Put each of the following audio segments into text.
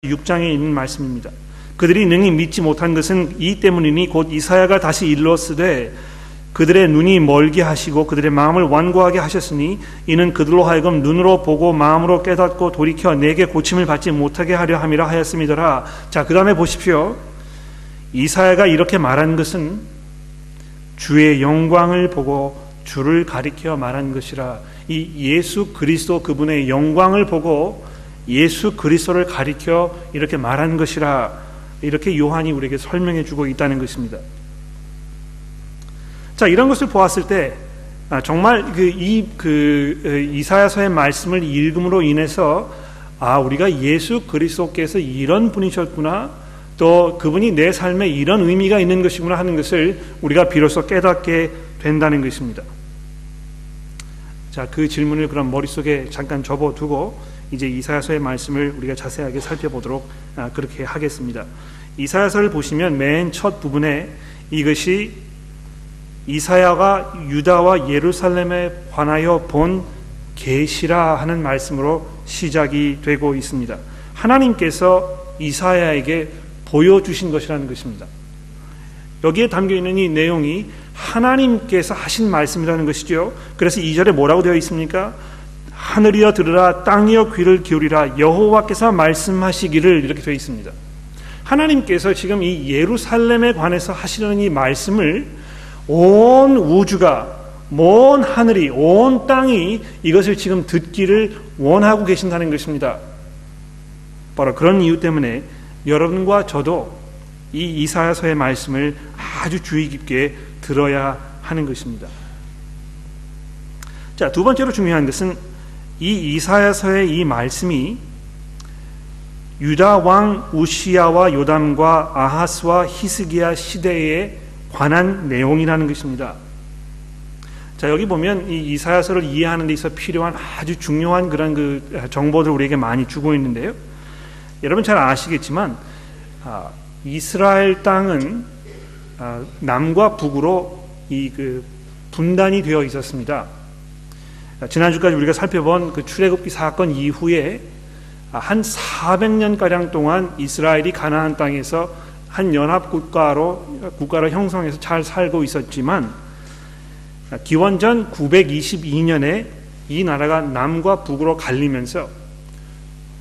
6장에 있는 말씀입니다. 그들이 능히 믿지 못한 것은 이 때문이니 곧 이사야가 다시 일렀으되 그들의 눈이 멀게 하시고 그들의 마음을 완고하게 하셨으니 이는 그들로 하여금 눈으로 보고 마음으로 깨닫고 돌이켜 내게 고침을 받지 못하게 하려 함이라 하였음이더라. 자, 그 다음에 보십시오. 이사야가 이렇게 말한 것은 주의 영광을 보고 주를 가리켜 말한 것이라. 이 예수 그리스도 그분의 영광을 보고 예수 그리스도를 가리켜 이렇게 말한 것이라. 이렇게 요한이 우리에게 설명해 주고 있다는 것입니다. 자, 이런 것을 보았을 때 정말 이사야서의 말씀을 읽음으로 인해서 우리가 예수 그리스도께서 이런 분이셨구나, 또 그분이 내 삶에 이런 의미가 있는 것이구나 하는 것을 우리가 비로소 깨닫게 된다는 것입니다. 자, 그 질문을 그럼 머릿속에 잠깐 접어두고 이제 이사야서의 말씀을 우리가 자세하게 살펴보도록 그렇게 하겠습니다. 이사야서를 보시면 맨 첫 부분에 이것이 이사야가 유다와 예루살렘에 관하여 본 계시라 하는 말씀으로 시작이 되고 있습니다. 하나님께서 이사야에게 보여주신 것이라는 것입니다. 여기에 담겨있는 이 내용이 하나님께서 하신 말씀이라는 것이죠. 그래서 2절에 뭐라고 되어 있습니까? 하늘이여 들으라, 땅이여 귀를 기울이라, 여호와께서 말씀하시기를, 이렇게 되어 있습니다. 하나님께서 지금 이 예루살렘에 관해서 하시려는 이 말씀을 온 우주가, 먼 하늘이, 온 땅이 이것을 지금 듣기를 원하고 계신다는 것입니다. 바로 그런 이유 때문에 여러분과 저도 이 이사야서의 말씀을 아주 주의 깊게 들어야 하는 것입니다. 자, 두 번째로 중요한 것은 이 이사야서의 이 말씀이 유다 왕 우시야와 요담과 아하스와 히스기야 시대에 관한 내용이라는 것입니다. 자, 여기 보면 이 이사야서를 이해하는 데 있어 필요한 아주 중요한 그런 정보들 우리에게 많이 주고 있는데요. 여러분 잘 아시겠지만 이스라엘 땅은 남과 북으로 분단이 되어 있었습니다. 지난주까지 우리가 살펴본 그 출애굽기 사건 이후에 한 400년가량 동안 이스라엘이 가나안 땅에서 한 연합 국가로 형성해서 잘 살고 있었지만 기원전 922년에 이 나라가 남과 북으로 갈리면서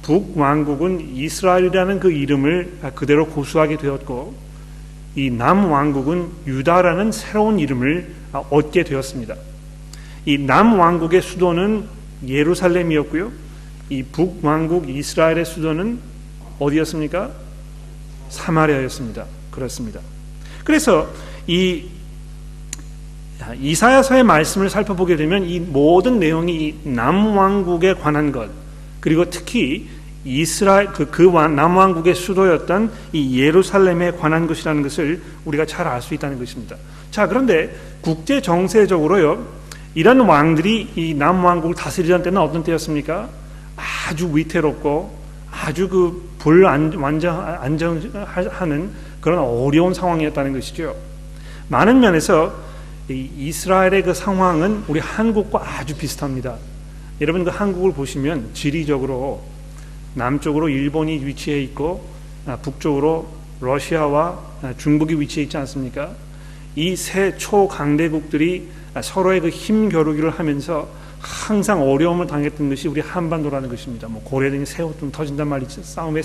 북왕국은 이스라엘이라는 그 이름을 그대로 고수하게 되었고 이 남왕국은 유다라는 새로운 이름을 얻게 되었습니다. 이 남왕국의 수도는 예루살렘이었고요, 이 북왕국 이스라엘의 수도는 어디였습니까? 사마리아였습니다. 그렇습니다. 그래서 이 이사야서의 말씀을 살펴보게 되면 이 모든 내용이 이 남왕국에 관한 것, 그리고 특히 이스라엘 남왕국의 수도였던 이 예루살렘에 관한 것이라는 것을 우리가 잘 알 수 있다는 것입니다. 자, 그런데 국제 정세적으로요, 이런 왕들이 이 남왕국을 다스리던 때는 어떤 때였습니까? 아주 위태롭고 아주 불안정하는 그런 어려운 상황이었다는 것이죠. 많은 면에서 이 이스라엘의 그 상황은 우리 한국과 아주 비슷합니다. 여러분, 그 한국을 보시면 지리적으로 남쪽으로 일본이 위치해 있고 북쪽으로 러시아와 중국이 위치해 있지 않습니까? 이 세 초강대국들이 서로의 그 힘겨루기를 하면서 항상 어려움을 당했던 것이 우리 한반도라는 것입니다. 뭐 고래등이 새우등 터진단 말이죠. 싸움에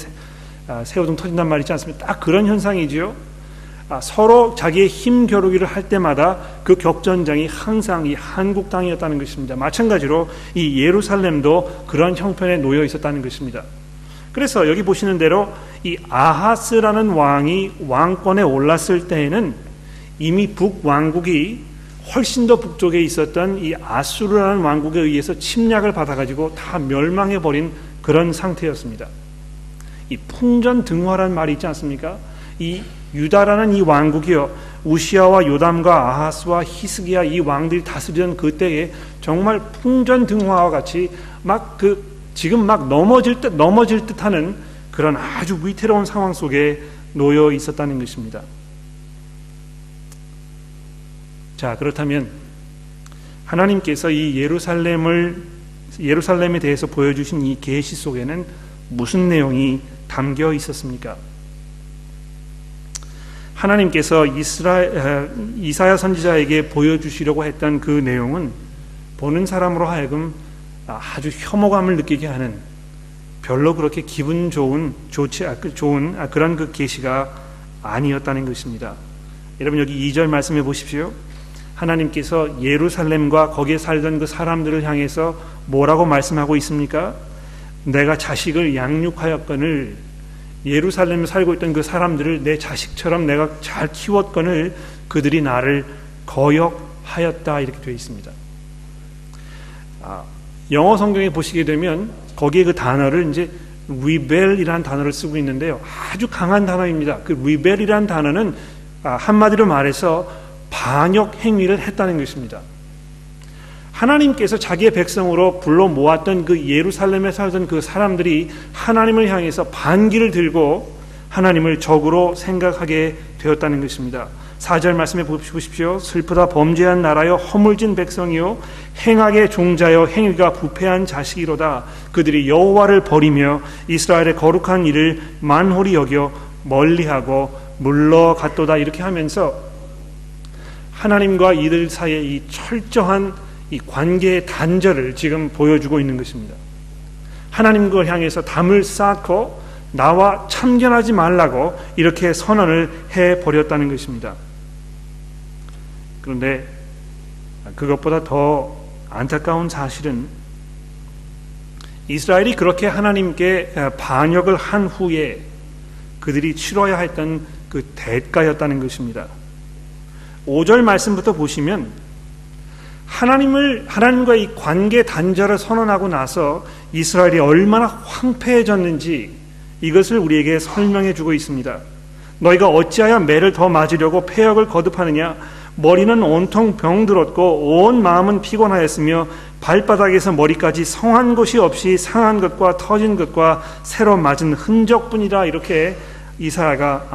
새우등 터진단 말이지 않습니까? 딱 그런 현상이지요. 서로 자기의 힘겨루기를 할 때마다 그 격전장이 항상 이 한국 땅이었다는 것입니다. 마찬가지로 이 예루살렘도 그런 형편에 놓여 있었다는 것입니다. 그래서 여기 보시는 대로 이 아하스라는 왕이 왕권에 올랐을 때에는 이미 북왕국이 훨씬 더 북쪽에 있었던 이 아수르라는 왕국에 의해서 침략을 받아가지고 다 멸망해버린 그런 상태였습니다. 이 풍전등화라는 말이 있지 않습니까? 이 유다라는 이 왕국이요, 우시야와 요담과 아하스와 히스기야 이 왕들이 다스리던 그때에 정말 풍전등화와 같이 지금 넘어질 듯하는 그런 아주 위태로운 상황 속에 놓여 있었다는 것입니다. 자, 그렇다면 하나님께서 이 예루살렘에 대해서 보여주신 이 계시 속에는 무슨 내용이 담겨 있었습니까? 하나님께서 이사야 선지자에게 보여주시려고 했던 그 내용은 보는 사람으로 하여금 아주 혐오감을 느끼게 하는, 별로 그렇게 기분 좋지 그런 그 계시가 아니었다는 것입니다. 여러분, 여기 2절 말씀해 보십시오. 하나님께서 예루살렘과 거기에 살던 그 사람들을 향해서 뭐라고 말씀하고 있습니까? 내가 자식을 양육하였거늘, 예루살렘에 살고 있던 그 사람들을 내 자식처럼 내가 잘 키웠거늘 그들이 나를 거역하였다, 이렇게 되어 있습니다. 영어 성경에 보시게 되면 거기에 그 단어를 이제 rebel이라는 단어를 쓰고 있는데요, 아주 강한 단어입니다. 그 rebel이라는 단어는 한마디로 말해서 반역 행위를 했다는 것입니다. 하나님께서 자기의 백성으로 불러 모았던 그 예루살렘에 살던 그 사람들이 하나님을 향해서 반기를 들고 하나님을 적으로 생각하게 되었다는 것입니다. 4절 말씀해 보십시오. 슬프다 범죄한 나라여, 허물진 백성이요, 행악의 종자여, 행위가 부패한 자식이로다. 그들이 여호와를 버리며 이스라엘의 거룩한 일을 만홀히 여겨 멀리하고 물러갔도다. 이렇게 하면서 하나님과 이들 사이의 이 철저한 이 관계의 단절을 지금 보여주고 있는 것입니다. 하나님을 향해서 담을 쌓고 나와 참견하지 말라고 이렇게 선언을 해버렸다는 것입니다. 그런데 그것보다 더 안타까운 사실은 이스라엘이 그렇게 하나님께 반역을 한 후에 그들이 치러야 했던 그 대가였다는 것입니다. 5절 말씀부터 보시면 하나님과의 관계 단절을 선언하고 나서 이스라엘이 얼마나 황폐해졌는지 이것을 우리에게 설명해 주고 있습니다. 너희가 어찌하여 매를 더 맞으려고 패역을 거듭하느냐? 머리는 온통 병들었고 온 마음은 피곤하였으며 발바닥에서 머리까지 성한 곳이 없이 상한 것과 터진 것과 새로 맞은 흔적뿐이라. 이렇게 이사야가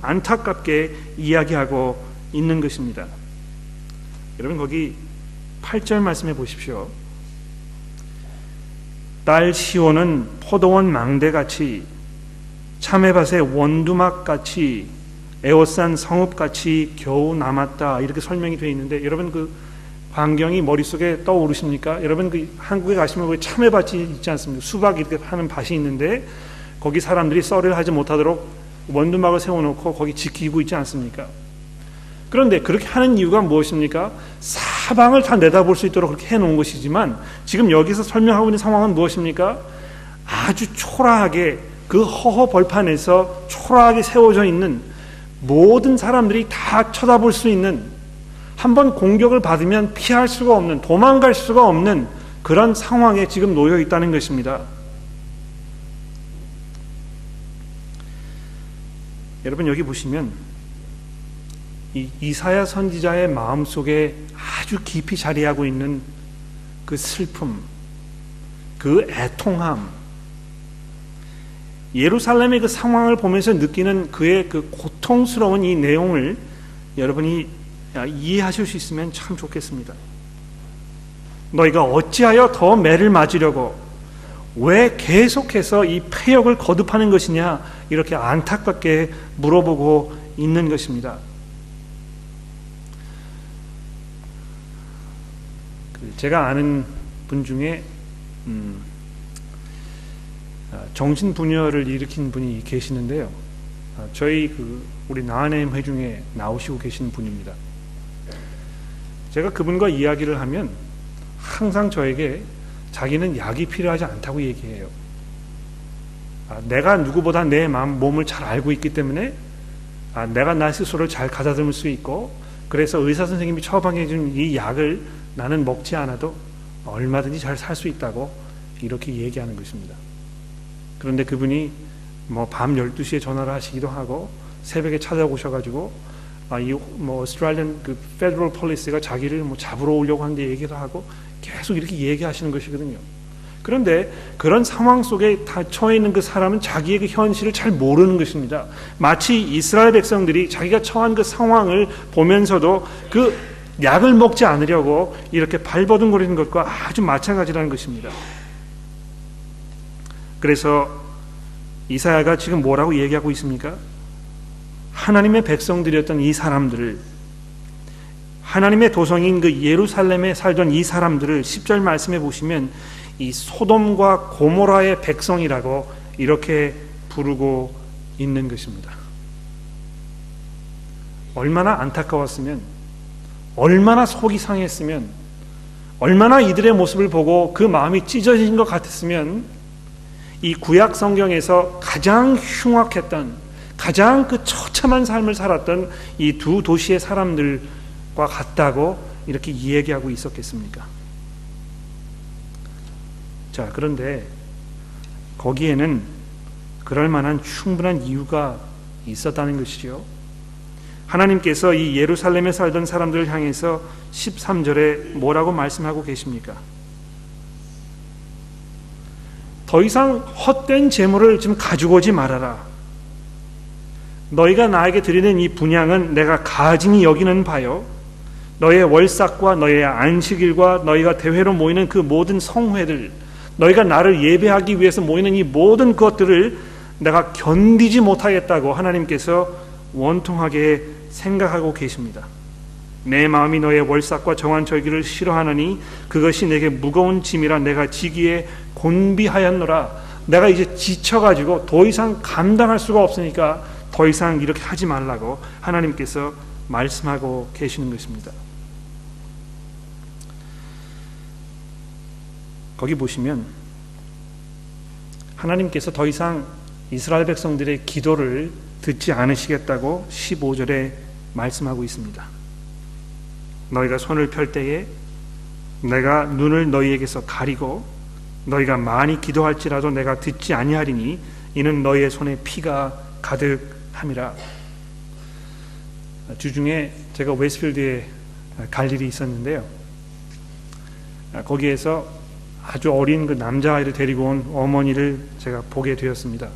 안타깝게 이야기하고 있는 것입니다. 여러분, 거기 8절 말씀해 보십시오. 딸 시온은 포도원 망대같이 참외밭의 원두막같이 에워싼 성읍같이 겨우 남았다, 이렇게 설명이 되어 있는데, 여러분 그 광경이 머릿속에 떠오르십니까? 여러분 그 한국에 가시면 거기 참외밭이 있지 않습니까? 수박 이렇게 하는 밭이 있는데 거기 사람들이 썰을 하지 못하도록 원두막을 세워놓고 거기 지키고 있지 않습니까? 그런데 그렇게 하는 이유가 무엇입니까? 사방을 다 내다볼 수 있도록 그렇게 해놓은 것이지만 지금 여기서 설명하고 있는 상황은 무엇입니까? 아주 초라하게 그 허허 벌판에서 초라하게 세워져 있는, 모든 사람들이 다 쳐다볼 수 있는, 한번 공격을 받으면 피할 수가 없는, 도망갈 수가 없는 그런 상황에 지금 놓여 있다는 것입니다. 여러분, 여기 보시면 이 이사야 선지자의 마음속에 아주 깊이 자리하고 있는 그 슬픔, 그 애통함, 예루살렘의 그 상황을 보면서 느끼는 그의 그 고통스러운 이 내용을 여러분이 이해하실 수 있으면 참 좋겠습니다. 너희가 어찌하여 더 매를 맞으려고, 왜 계속해서 이 패역을 거듭하는 것이냐, 이렇게 안타깝게 물어보고 있는 것입니다. 제가 아는 분 중에 정신분열을 일으킨 분이 계시는데요, 저희 우리 나은엠 회중에 나오시고 계신 분입니다. 제가 그분과 이야기를 하면 항상 저에게 자기는 약이 필요하지 않다고 얘기해요. 내가 누구보다 내 몸을 잘 알고 있기 때문에 내가 나 스스로를 잘 가다듬을 수 있고, 그래서 의사 선생님이 처방해 준 이 약을 나는 먹지 않아도 얼마든지 잘 살 수 있다고 이렇게 얘기하는 것입니다. 그런데 그분이 밤 12시에 전화를 하시기도 하고 새벽에 찾아오셔가지고 오스트레일리안 그 페더럴 폴리스가 자기를 잡으러 오려고 하는데 얘기도 하고 계속 이렇게 얘기하시는 것이거든요. 그런데 그런 상황 속에 처해 있는 그 사람은 자기의 그 현실을 잘 모르는 것입니다. 마치 이스라엘 백성들이 자기가 처한 그 상황을 보면서도 그 약을 먹지 않으려고 이렇게 발버둥거리는 것과 아주 마찬가지라는 것입니다. 그래서 이사야가 지금 뭐라고 얘기하고 있습니까? 하나님의 백성들이었던 이 사람들을, 하나님의 도성인 그 예루살렘에 살던 이 사람들을 10절 말씀해 보시면 이 소돔과 고모라의 백성이라고 이렇게 부르고 있는 것입니다. 얼마나 안타까웠으면, 얼마나 속이 상했으면, 얼마나 이들의 모습을 보고 그 마음이 찢어진 것 같았으면 이 구약 성경에서 가장 흉악했던, 가장 그 처참한 삶을 살았던 이 두 도시의 사람들과 같다고 이렇게 이야기하고 있었겠습니까? 자, 그런데 거기에는 그럴 만한 충분한 이유가 있었다는 것이죠. 하나님께서 이 예루살렘에 살던 사람들을 향해서 13절에 뭐라고 말씀하고 계십니까? 더 이상 헛된 재물을 지금 가지고 오지 말아라. 너희가 나에게 드리는 이 분향은 내가 가증히 여기는 바요, 너의 월삭과 너의 안식일과 너희가 대회로 모이는 그 모든 성회들, 너희가 나를 예배하기 위해서 모이는 이 모든 것들을 내가 견디지 못하겠다고 하나님께서 원통하게 생각하고 계십니다. 내 마음이 너의 월삭과 정한 절기를 싫어하느니 그것이 내게 무거운 짐이라 내가 지기에 곤비하였노라. 내가 이제 지쳐가지고 더 이상 감당할 수가 없으니까 더 이상 이렇게 하지 말라고 하나님께서 말씀하고 계시는 것입니다. 거기 보시면 하나님께서 더 이상 이스라엘 백성들의 기도를 듣지 않으시겠다고 15절에 말씀하고 있습니다. 너희가 손을 펼 때에 내가 눈을 너희에게서 가리고 너희가 많이 기도할지라도 내가 듣지 아니하리니 이는 너희의 손에 피가 가득함이라. 주중에 제가 웨스트필드에 갈 일이 있었는데요, 거기에서 아주 어린 그 남자아이를 데리고 온 어머니를 제가 보게 되었습니다.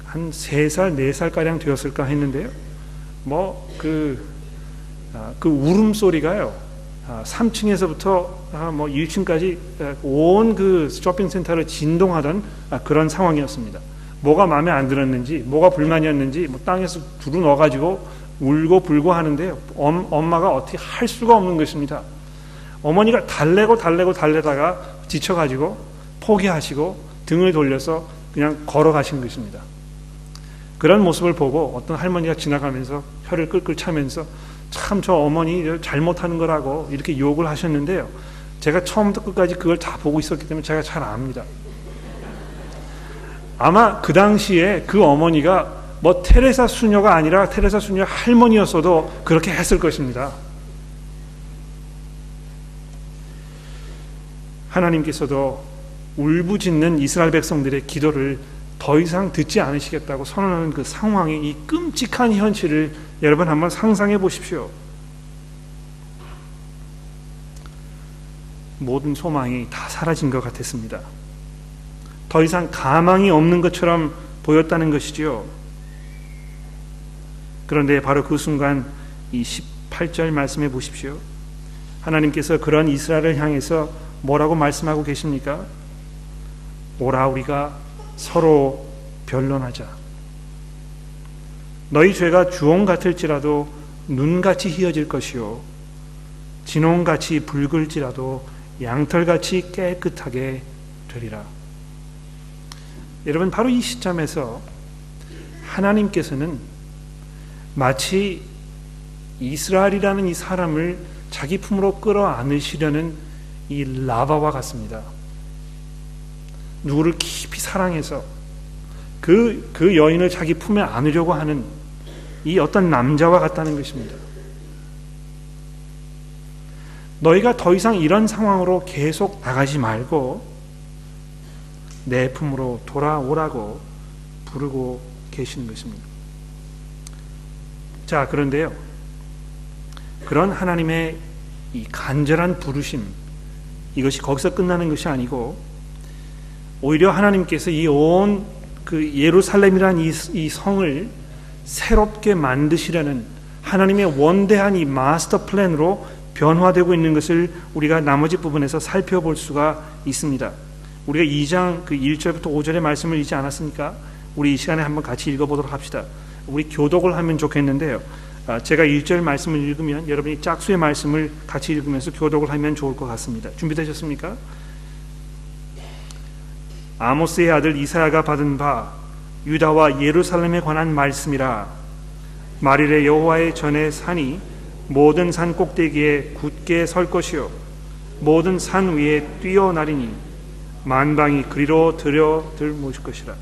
한 3살, 4살가량 되었을까 했는데요, 그 울음소리가요, 3층에서부터 1층까지 온 그 쇼핑센터를 진동하던 그런 상황이었습니다. 뭐가 마음에 안 들었는지, 뭐가 불만이었는지 땅에서 두루 넣어가지고 울고 불고 하는데요, 엄마가 어떻게 할 수가 없는 것입니다. 어머니가 달래다가 지쳐가지고 포기하시고 등을 돌려서 그냥 걸어가신 것입니다. 그런 모습을 보고 어떤 할머니가 지나가면서 혀를 끌끌 차면서 참 저 어머니 잘못하는 거라고 이렇게 욕을 하셨는데요, 제가 처음부터 끝까지 그걸 다 보고 있었기 때문에 제가 잘 압니다. 아마 그 당시에 그 어머니가 테레사 수녀가 아니라 테레사 수녀 할머니였어도 그렇게 했을 것입니다. 하나님께서도 울부짖는 이스라엘 백성들의 기도를 더 이상 듣지 않으시겠다고 선언하는 그 상황의 이 끔찍한 현실을 여러분 한번 상상해 보십시오. 모든 소망이 다 사라진 것 같았습니다. 더 이상 가망이 없는 것처럼 보였다는 것이지요. 그런데 바로 그 순간 이 18절 말씀해 보십시오. 하나님께서 그런 이스라엘을 향해서 뭐라고 말씀하고 계십니까? 오라 우리가 서로 변론하자. 너희 죄가 주홍 같을지라도 눈같이 희어질 것이요 진홍같이 붉을지라도 양털같이 깨끗하게 되리라. 여러분, 바로 이 시점에서 하나님께서는 마치 이스라엘이라는 이 사람을 자기 품으로 끌어안으시려는 이 라바와 같습니다. 누구를 깊이 사랑해서 그 여인을 자기 품에 안으려고 하는 이 어떤 남자와 같다는 것입니다. 너희가 더 이상 이런 상황으로 계속 나가지 말고 내 품으로 돌아오라고 부르고 계시는 것입니다. 자, 그런데요, 그런 하나님의 이 간절한 부르심, 이것이 거기서 끝나는 것이 아니고 오히려 하나님께서 이 온 그 예루살렘이라는 이 성을 새롭게 만드시려는 하나님의 원대한 이 마스터 플랜으로 변화되고 있는 것을 우리가 나머지 부분에서 살펴볼 수가 있습니다. 우리가 2장 그 1절부터 5절의 말씀을 읽지 않았습니까? 우리 이 시간에 한번 같이 읽어보도록 합시다. 우리 교독을 하면 좋겠는데요. 제가 1절 말씀을 읽으면 여러분이 짝수의 말씀을 같이 읽으면서 교독을 하면 좋을 것 같습니다. 준비되셨습니까? 아모스의 아들 이사야가 받은 바 유다와 예루살렘에 관한 말씀이라. 말일에 여호와의 전에 산이 모든 산 꼭대기에 굳게 설 것이요 모든 산 위에 뛰어나리니 만방이 그리로 들여들 모실 것이라.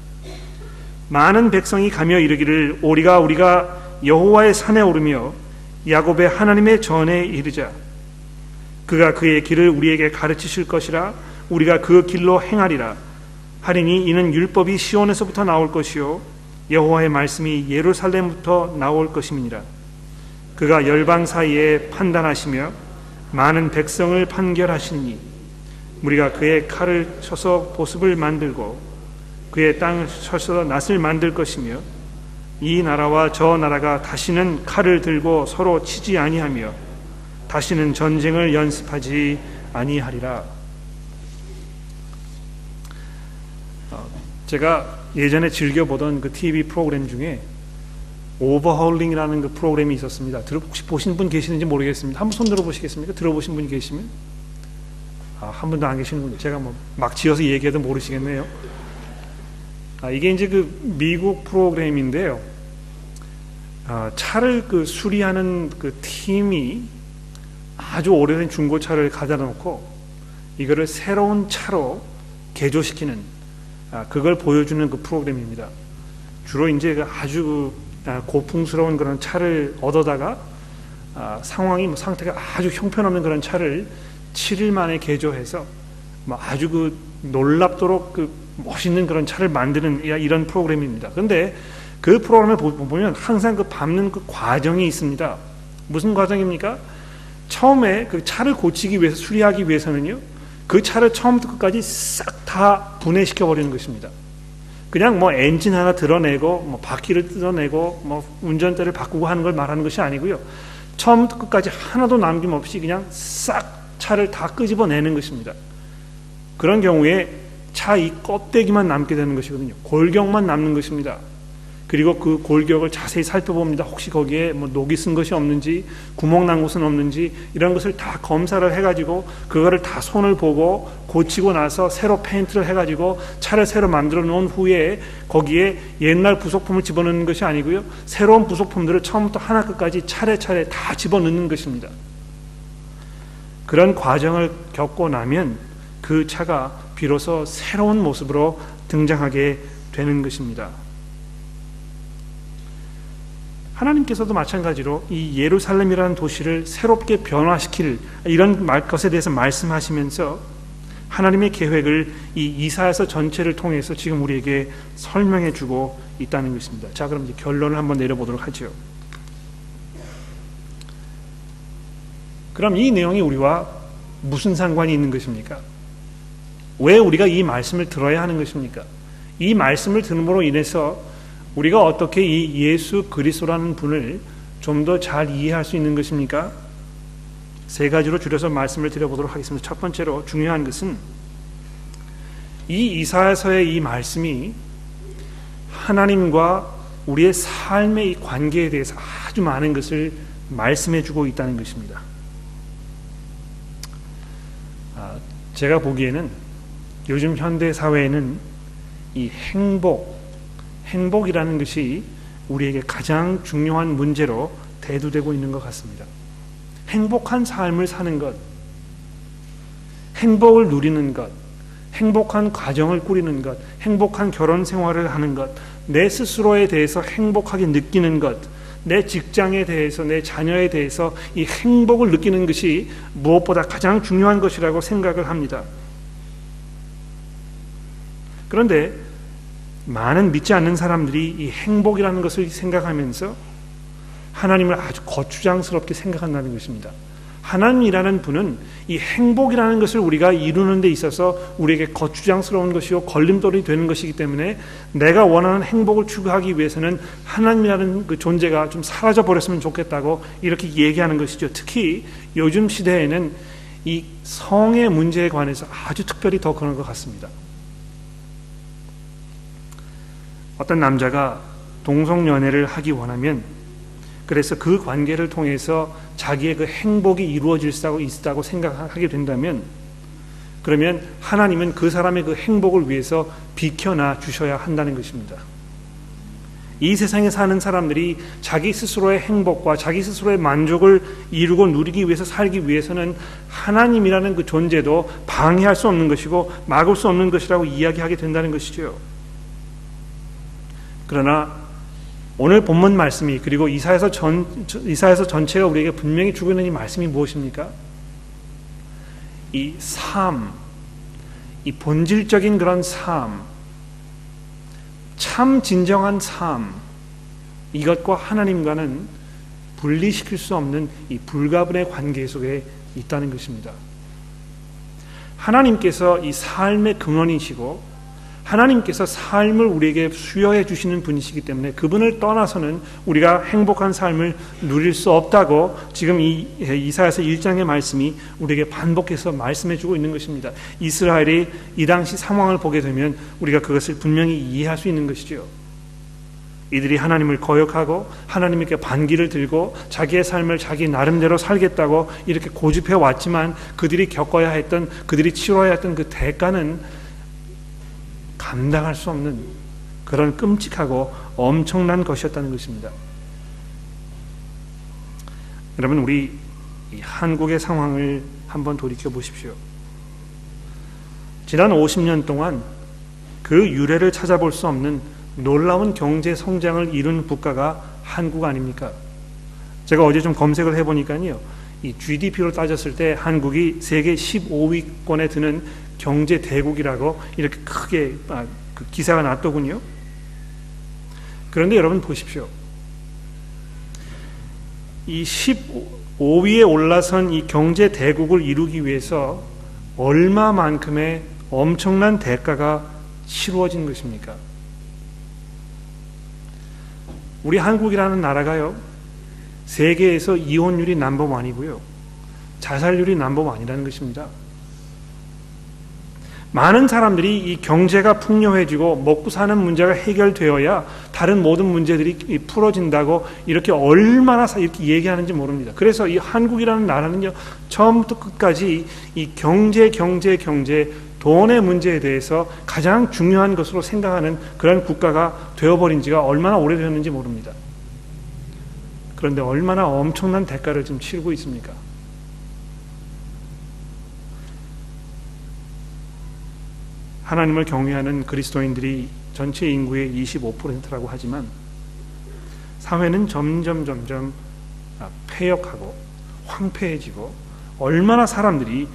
많은 백성이 가며 이르기를 우리가 여호와의 산에 오르며 야곱의 하나님의 전에 이르자. 그가 그의 길을 우리에게 가르치실 것이라. 우리가 그 길로 행하리라 하리니 이는 율법이 시온에서부터 나올 것이요 여호와의 말씀이 예루살렘부터 나올 것임이니라. 그가 열방 사이에 판단하시며 많은 백성을 판결하시니 우리가 그의 칼을 쳐서 보습을 만들고 그의 땅을 쳐서 낫을 만들 것이며 이 나라와 저 나라가 다시는 칼을 들고 서로 치지 아니하며 다시는 전쟁을 연습하지 아니하리라. 제가 예전에 즐겨보던 그 TV 프로그램 중에 오버홀링이라는 그 프로그램이 있었습니다. 혹시 보신 분 계시는지 모르겠습니다. 한번 손 들어보시겠습니까? 들어보신 분이 계시면? 한 분도 안 계시는 분, 제가 막 지어서 얘기해도 모르시겠네요. 이게 이제 그 미국 프로그램인데요. 차를 그 수리하는 그 팀이 아주 오래된 중고차를 가져다 놓고 이거를 새로운 차로 개조시키는 그걸 보여주는 그 프로그램입니다. 주로 이제 아주 고풍스러운 그런 차를 얻어다가 상태가 아주 형편없는 그런 차를 7일 만에 개조해서 아주 그 놀랍도록 그 멋있는 그런 차를 만드는 이런 프로그램입니다. 그런데 그 프로그램을 보면 항상 그 밟는 그 과정이 있습니다. 무슨 과정입니까? 처음에 그 차를 고치기 위해서, 수리하기 위해서는요, 그 차를 처음부터 끝까지 싹 다 분해시켜 버리는 것입니다. 그냥 엔진 하나 드러내고 바퀴를 뜯어내고 운전대를 바꾸고 하는 걸 말하는 것이 아니고요, 처음부터 끝까지 하나도 남김없이 그냥 싹 차를 다 끄집어내는 것입니다. 그런 경우에 차 이 껍데기만 남게 되는 것이거든요. 골격만 남는 것입니다. 그리고 그 골격을 자세히 살펴봅니다. 혹시 거기에 녹이 쓴 것이 없는지, 구멍 난 곳은 없는지, 이런 것을 다 검사를 해가지고 그거를 다 손을 보고 고치고 나서 새로 페인트를 해가지고 차를 새로 만들어 놓은 후에 거기에 옛날 부속품을 집어넣는 것이 아니고요, 새로운 부속품들을 처음부터 하나 끝까지 차례차례 다 집어넣는 것입니다. 그런 과정을 겪고 나면 그 차가 비로소 새로운 모습으로 등장하게 되는 것입니다. 하나님께서도 마찬가지로 이 예루살렘이라는 도시를 새롭게 변화시킬 이런 것에 대해서 말씀하시면서 하나님의 계획을 이 이사야서 전체를 통해서 지금 우리에게 설명해 주고 있다는 것입니다. 자, 그럼 이제 결론을 한번 내려보도록 하죠. 그럼 이 내용이 우리와 무슨 상관이 있는 것입니까? 왜 우리가 이 말씀을 들어야 하는 것입니까? 이 말씀을 들음으로 인해서 우리가 어떻게 이 예수 그리스도라는 분을 좀 더 잘 이해할 수 있는 것입니까? 세 가지로 줄여서 말씀을 드려보도록 하겠습니다. 첫 번째로 중요한 것은 이 이사야서의 이 말씀이 하나님과 우리의 삶의 이 관계에 대해서 아주 많은 것을 말씀해 주고 있다는 것입니다. 제가 보기에는 요즘 현대 사회에는 이 행복이라는 것이 우리에게 가장 중요한 문제로 대두되고 있는 것 같습니다. 행복한 삶을 사는 것, 행복을 누리는 것, 행복한 가정을 꾸리는 것, 행복한 결혼 생활을 하는 것, 내 스스로에 대해서 행복하게 느끼는 것, 내 직장에 대해서, 내 자녀에 대해서 이 행복을 느끼는 것이 무엇보다 가장 중요한 것이라고 생각을 합니다. 그런데 많은 믿지 않는 사람들이 이 행복이라는 것을 생각하면서 하나님을 아주 거추장스럽게 생각한다는 것입니다. 하나님이라는 분은 이 행복이라는 것을 우리가 이루는 데 있어서 우리에게 거추장스러운 것이요 걸림돌이 되는 것이기 때문에 내가 원하는 행복을 추구하기 위해서는 하나님이라는 그 존재가 좀 사라져 버렸으면 좋겠다고 이렇게 얘기하는 것이죠. 특히 요즘 시대에는 이 성의 문제에 관해서 아주 특별히 더 그런 것 같습니다. 어떤 남자가 동성연애를 하기 원하면, 그래서 그 관계를 통해서 자기의 그 행복이 이루어질 수 있다고 생각하게 된다면, 그러면 하나님은 그 사람의 그 행복을 위해서 비켜나 주셔야 한다는 것입니다. 이 세상에 사는 사람들이 자기 스스로의 행복과 자기 스스로의 만족을 이루고 누리기 위해서 살기 위해서는 하나님이라는 그 존재도 방해할 수 없는 것이고 막을 수 없는 것이라고 이야기하게 된다는 것이죠. 그러나 오늘 본문 말씀이, 그리고 이사야서 전체가 우리에게 분명히 주고 있는 이 말씀이 무엇입니까? 이 삶, 이 본질적인 그런 삶, 참 진정한 삶, 이것과 하나님과는 분리시킬 수 없는 이 불가분의 관계 속에 있다는 것입니다. 하나님께서 이 삶의 근원이시고 하나님께서 삶을 우리에게 수여해 주시는 분이시기 때문에 그분을 떠나서는 우리가 행복한 삶을 누릴 수 없다고 지금 이 이사야서 1장의 말씀이 우리에게 반복해서 말씀해 주고 있는 것입니다. 이스라엘이 이 당시 상황을 보게 되면 우리가 그것을 분명히 이해할 수 있는 것이죠. 이들이 하나님을 거역하고 하나님께 반기를 들고 자기의 삶을 자기 나름대로 살겠다고 이렇게 고집해 왔지만 그들이 겪어야 했던, 그들이 치러야 했던 그 대가는 감당할 수 없는 그런 끔찍하고 엄청난 것이었다는 것입니다. 여러분, 우리 이 한국의 상황을 한번 돌이켜 보십시오. 지난 50년 동안 그 유래를 찾아볼 수 없는 놀라운 경제 성장을 이룬 국가가 한국 아닙니까? 제가 어제 좀 검색을 해보니까요, 이 GDP로 따졌을 때 한국이 세계 15위권에 드는 경제 대국이라고 이렇게 크게 그 기사가 났더군요. 그런데 여러분 보십시오. 이 15위에 올라선 이 경제 대국을 이루기 위해서 얼마만큼의 엄청난 대가가 치루어진 것입니까? 우리 한국이라는 나라가요, 세계에서 이혼율이 넘버원이고요, 자살률이 넘버원이라는 것입니다. 많은 사람들이 이 경제가 풍요해지고 먹고 사는 문제가 해결되어야 다른 모든 문제들이 풀어진다고 이렇게 얼마나 이렇게 얘기하는지 모릅니다. 그래서 이 한국이라는 나라는요, 처음부터 끝까지 이 경제, 돈의 문제에 대해서 가장 중요한 것으로 생각하는 그런 국가가 되어버린 지가 얼마나 오래되었는지 모릅니다. 그런데 얼마나 엄청난 대가를 지금 치르고 있습니까? 하나님을 경외하는 그리스도인들이 전체 인구의 25%라고 하지만 사회는 점점 폐역하고 황폐해지고 얼마나 사람들이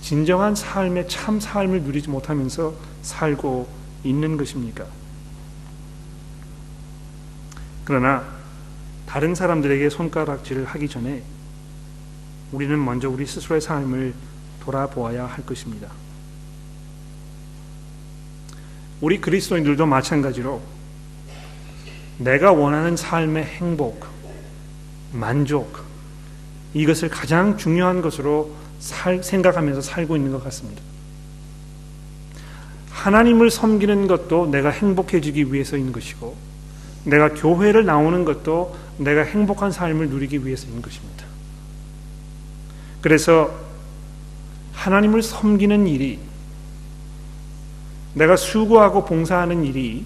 진정한 삶의 참 삶을 누리지 못하면서 살고 있는 것입니까? 그러나 다른 사람들에게 손가락질을 하기 전에 우리는 먼저 우리 스스로의 삶을 돌아보아야 할 것입니다. 우리 그리스도인들도 마찬가지로 내가 원하는 삶의 행복, 만족, 이것을 가장 중요한 것으로 생각하면서 살고 있는 것 같습니다. 하나님을 섬기는 것도 내가 행복해지기 위해서인 것이고, 내가 교회를 나오는 것도 내가 행복한 삶을 누리기 위해서인 것입니다. 그래서 하나님을 섬기는 일이, 내가 수고하고 봉사하는 일이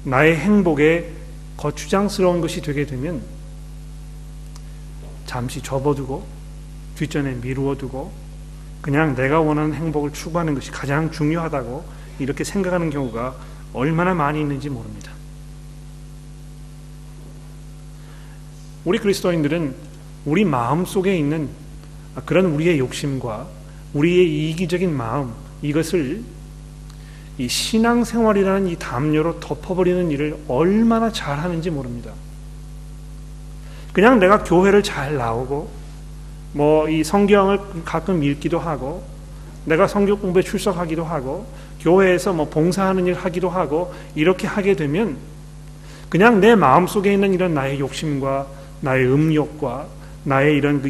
나의 행복에 거추장스러운 것이 되게 되면 잠시 접어두고 뒷전에 미루어두고 그냥 내가 원하는 행복을 추구하는 것이 가장 중요하다고 이렇게 생각하는 경우가 얼마나 많이 있는지 모릅니다. 우리 그리스도인들은 우리 마음 속에 있는 그런 우리의 욕심과 우리의 이기적인 마음, 이것을 이 신앙생활이라는 이 담요로 덮어버리는 일을 얼마나 잘하는지 모릅니다. 그냥 내가 교회를 잘 나오고 뭐 이 성경을 가끔 읽기도 하고 내가 성경 공부에 출석하기도 하고 교회에서 뭐 봉사하는 일 하기도 하고 이렇게 하게 되면 그냥 내 마음속에 있는 이런 나의 욕심과 나의 음욕과 나의 이런 그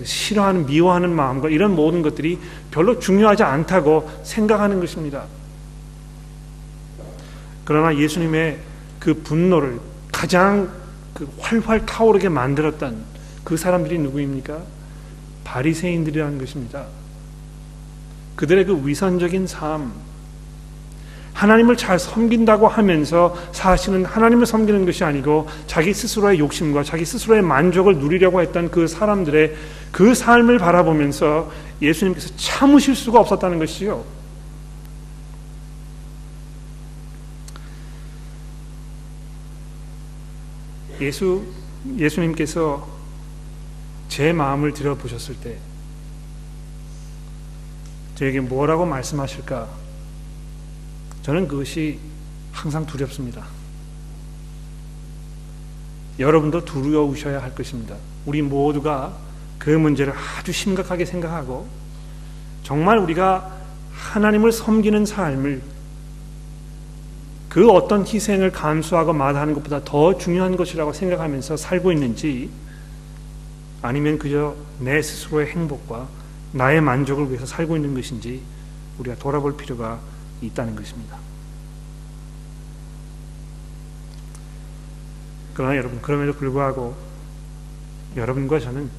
싫어하는 미워하는 마음과 이런 모든 것들이 별로 중요하지 않다고 생각하는 것입니다. 그러나 예수님의 그 분노를 가장 그 활활 타오르게 만들었던 그 사람들이 누구입니까? 바리새인들이라는 것입니다. 그들의 그 위선적인 삶, 하나님을 잘 섬긴다고 하면서 사실은 하나님을 섬기는 것이 아니고 자기 스스로의 욕심과 자기 스스로의 만족을 누리려고 했던 그 사람들의 그 삶을 바라보면서 예수님께서 참으실 수가 없었다는 것이요. 예수님께서 제 마음을 들여보셨을 때 저에게 뭐라고 말씀하실까? 저는 그것이 항상 두렵습니다. 여러분도 두려우셔야 할 것입니다. 우리 모두가 그 문제를 아주 심각하게 생각하고 정말 우리가 하나님을 섬기는 삶을 그 어떤 희생을 감수하고 마다하는 것보다 더 중요한 것이라고 생각하면서 살고 있는지, 아니면 그저 내 스스로의 행복과 나의 만족을 위해서 살고 있는 것인지 우리가 돌아볼 필요가 있다는 것입니다. 그러나 여러분, 그럼에도 불구하고 여러분과 저는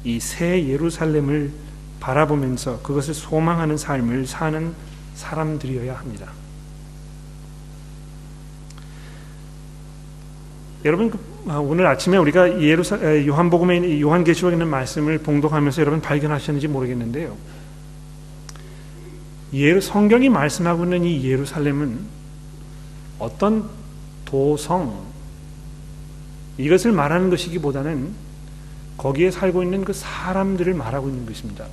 이 새 예루살렘을 바라보면서 그것을 소망하는 삶을 사는 사람들이어야 합니다. 여러분, 오늘 아침에 우리가 요한복음에 요한계시록에 있는 말씀을 봉독하면서 여러분 발견하셨는지 모르겠는데요, 성경이 말씀하고 있는 이 예루살렘은 어떤 도성, 이것을 말하는 것이기보다는 거기에 살고 있는 그 사람들을 말하고 있는 것입니다.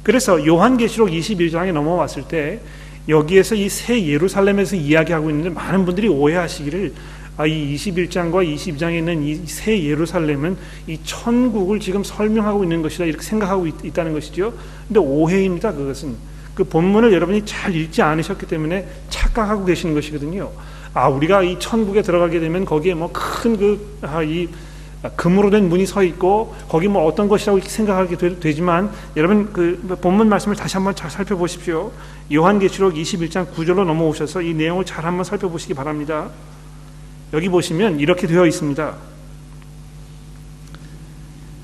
그래서 요한계시록 21장에 넘어왔을 때 여기에서 이 새 예루살렘에서 이야기하고 있는데, 많은 분들이 오해하시기를 이 21장과 22장에 있는 이 새 예루살렘은 이 천국을 지금 설명하고 있는 것이다, 이렇게 생각하고 있다는 것이죠. 근데 오해입니다. 그것은 그 본문을 여러분이 잘 읽지 않으셨기 때문에 착각하고 계시는 것이거든요. 우리가 이 천국에 들어가게 되면 거기에 뭐 큰 이 금으로 된 문이 서 있고 거기 뭐 어떤 것이라고 생각하게 되지만, 여러분 그 본문 말씀을 다시 한번 잘 살펴보십시오. 요한계시록 21장 9절로 넘어오셔서 이 내용을 잘 한번 살펴보시기 바랍니다. 여기 보시면 이렇게 되어 있습니다.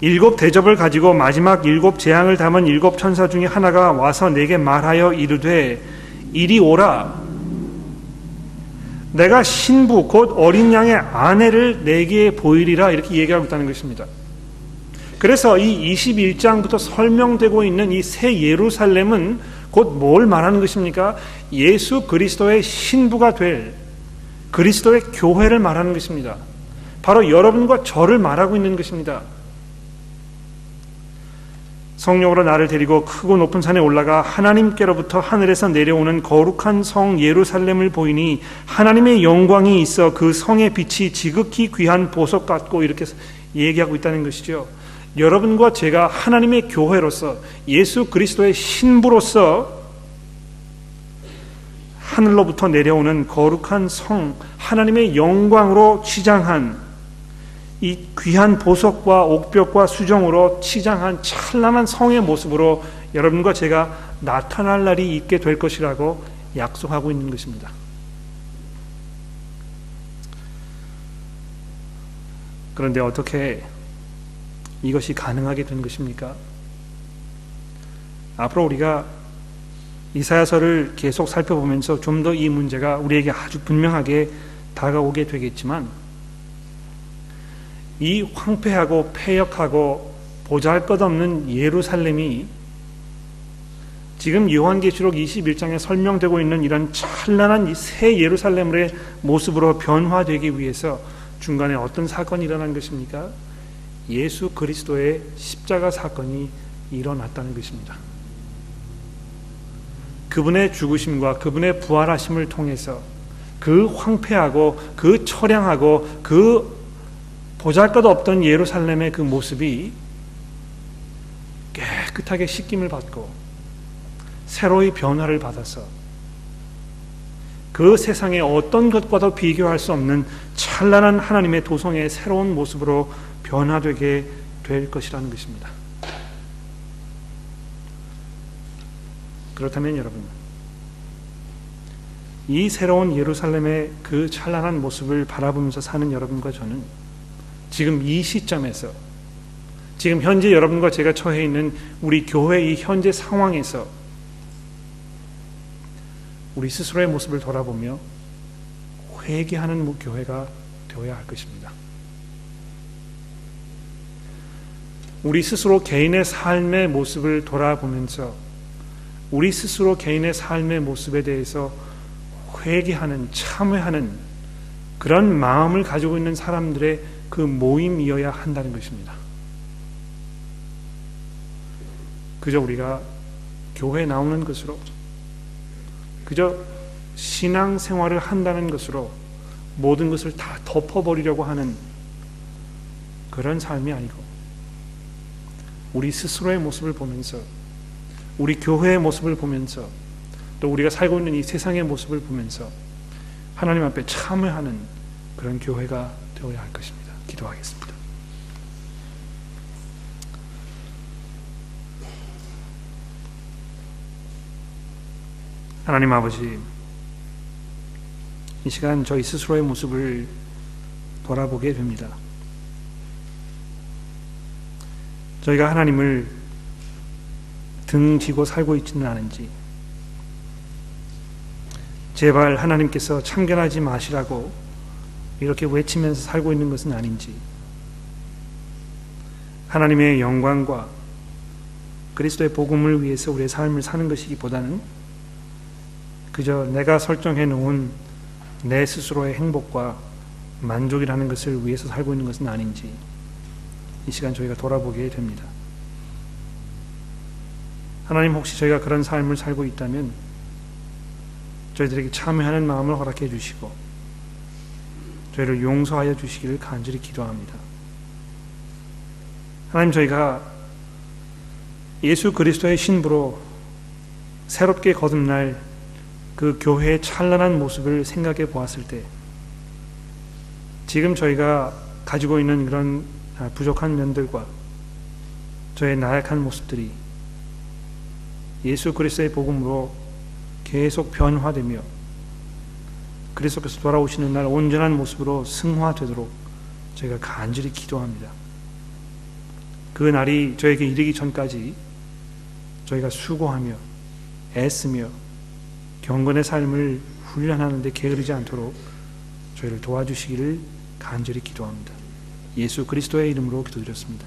7 대접을 가지고 마지막 7 재앙을 담은 7 천사 중에 하나가 와서 내게 말하여 이르되, 이리 오라. 내가 신부 곧 어린 양의 아내를 내게 보이리라, 이렇게 얘기하고 있다는 것입니다. 그래서 이 21장부터 설명되고 있는 이 새 예루살렘은 곧 뭘 말하는 것입니까? 예수 그리스도의 신부가 될 그리스도의 교회를 말하는 것입니다. 바로 여러분과 저를 말하고 있는 것입니다. 성령으로 나를 데리고 크고 높은 산에 올라가 하나님께로부터 하늘에서 내려오는 거룩한 성 예루살렘을 보이니 하나님의 영광이 있어 그 성의 빛이 지극히 귀한 보석 같고, 이렇게 얘기하고 있다는 것이죠. 여러분과 제가 하나님의 교회로서 예수 그리스도의 신부로서 하늘로부터 내려오는 거룩한 성, 하나님의 영광으로 치장한 이 귀한 보석과 옥벽과 수정으로 치장한 찬란한 성의 모습으로 여러분과 제가 나타날 날이 있게 될 것이라고 약속하고 있는 것입니다. 그런데 어떻게 이것이 가능하게 된 것입니까? 앞으로 우리가 이사야서를 계속 살펴보면서 좀 더 이 문제가 우리에게 아주 분명하게 다가오게 되겠지만, 이 황폐하고 폐역하고 보잘것없는 예루살렘이 지금 요한계시록 21장에 설명되고 있는 이런 찬란한 이 새 예루살렘의 모습으로 변화되기 위해서 중간에 어떤 사건이 일어난 것입니까? 예수 그리스도의 십자가 사건이 일어났다는 것입니다. 그분의 죽으심과 그분의 부활하심을 통해서 그 황폐하고 그 처량하고 그 보잘것없던 예루살렘의 그 모습이 깨끗하게 씻김을 받고 새로이 변화를 받아서 그 세상의 어떤 것과도 비교할 수 없는 찬란한 하나님의 도성의 새로운 모습으로 변화되게 될 것이라는 것입니다. 그렇다면 여러분, 이 새로운 예루살렘의 그 찬란한 모습을 바라보면서 사는 여러분과 저는 지금 이 시점에서, 지금 현재 여러분과 제가 처해 있는 우리 교회의 현재 상황에서 우리 스스로의 모습을 돌아보며 회개하는 교회가 되어야 할 것입니다. 우리 스스로 개인의 삶의 모습을 돌아보면서 우리 스스로 개인의 삶의 모습에 대해서 회개하는, 참회하는 그런 마음을 가지고 있는 사람들의 그 모임이어야 한다는 것입니다. 그저 우리가 교회에 나오는 것으로, 그저 신앙생활을 한다는 것으로 모든 것을 다 덮어버리려고 하는 그런 삶이 아니고, 우리 스스로의 모습을 보면서, 우리 교회의 모습을 보면서, 또 우리가 살고 있는 이 세상의 모습을 보면서 하나님 앞에 참회하는 그런 교회가 되어야 할 것입니다. 기도하겠습니다. 하나님 아버지, 이 시간 저희 스스로의 모습을 돌아보게 됩니다. 저희가 하나님을 등지고 살고 있지는 않은지, 제발 하나님께서 참견하지 마시라고 이렇게 외치면서 살고 있는 것은 아닌지, 하나님의 영광과 그리스도의 복음을 위해서 우리의 삶을 사는 것이기보다는 그저 내가 설정해 놓은 내 스스로의 행복과 만족이라는 것을 위해서 살고 있는 것은 아닌지, 이 시간 저희가 돌아보게 됩니다. 하나님, 혹시 저희가 그런 삶을 살고 있다면 저희들에게 참회하는 마음을 허락해 주시고 저희를 용서하여 주시기를 간절히 기도합니다. 하나님, 저희가 예수 그리스도의 신부로 새롭게 거듭날 그 교회의 찬란한 모습을 생각해 보았을 때, 지금 저희가 가지고 있는 그런 부족한 면들과 저의 나약한 모습들이 예수 그리스도의 복음으로 계속 변화되며 그리스도께서 돌아오시는 날 온전한 모습으로 승화되도록 저희가 간절히 기도합니다. 그 날이 저에게 이르기 전까지 저희가 수고하며 애쓰며 경건의 삶을 훈련하는 데 게으르지 않도록 저희를 도와주시기를 간절히 기도합니다. 예수 그리스도의 이름으로 기도드렸습니다.